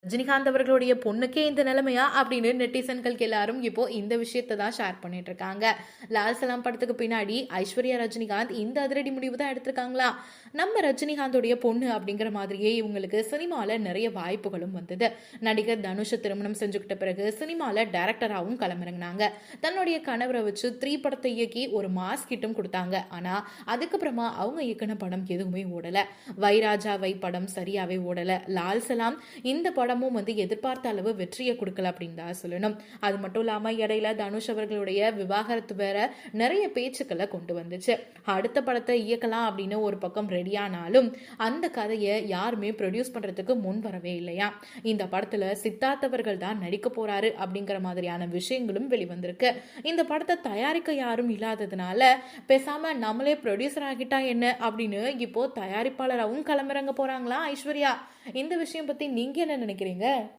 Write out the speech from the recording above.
ரஜினிகாந்த் அவர்களுடைய பொண்ணுக்கே இந்த நிலைமையா அப்படின்னு நெட்டிசன்களுக்கு எல்லாரும் இப்போ இந்த விஷயத்தை தான் ஷேர் பண்ணிட்டு இருக்காங்க. லால் சலாம் படத்துக்கு பின்னாடி ஐஸ்வர்யா ரஜினிகாந்த் இந்த அதிரடி முடிவு தான் எடுத்திருக்காங்களா. நம்ம ரஜினிகாந்தோடைய பொண்ணு அப்படிங்கிற மாதிரியே இவங்களுக்கு சினிமால நிறைய வாய்ப்புகளும் வந்தது. நடிகர் தனுஷ திருமணம் செஞ்சுக்கிட்ட பிறகு சினிமால டைரக்டராகவும் களமிறங்கினாங்க. தன்னுடைய கணவரை வச்சு 3 படத்தை இயக்கி ஒரு மாஸ் கிட்டும் கொடுத்தாங்க. ஆனா அதுக்கப்புறமா அவங்க இயக்கின படம் எதுவுமே ஓடல. வைராஜாவை படம் சரியாவே ஓடல. லால் சலாம் இந்த படமும் எதிர்பார்த்த அளவு வெற்றியை கொடுக்கல அப்படின்னு தான் சொல்லணும். அது மட்டும் இல்லாம இடையில தனுஷ் அவர்களுடைய விவாகரத்து வேற நிறைய பேச்சுக்களை கொண்டு வந்துச்சு. அடுத்த படத்தை இயக்கலாம் அப்படின்னு ஒரு பக்கம் ரெடியானாலும் அந்த கதையை யாருமே ப்ரொடியூஸ் பண்றதுக்கு முன் வரவே இல்லையா. இந்த படத்துல சித்தார்த் அவர்கள் தான் நடிக்க போறாரு அப்படிங்கிற மாதிரியான விஷயங்களும் வெளிவந்திருக்கு. இந்த படத்தை தயாரிக்க யாரும் இல்லாததுனால பேசாம நம்மளே ப்ரொடியூசர் ஆகிட்டா என்ன அப்படின்னு இப்போ தயாரிப்பாளராகவும் களமிறங்க போறாங்களா ஐஸ்வர்யா. இந்த விஷயம் பத்தி நீங்க என்ன நினைக்கிறீங்க?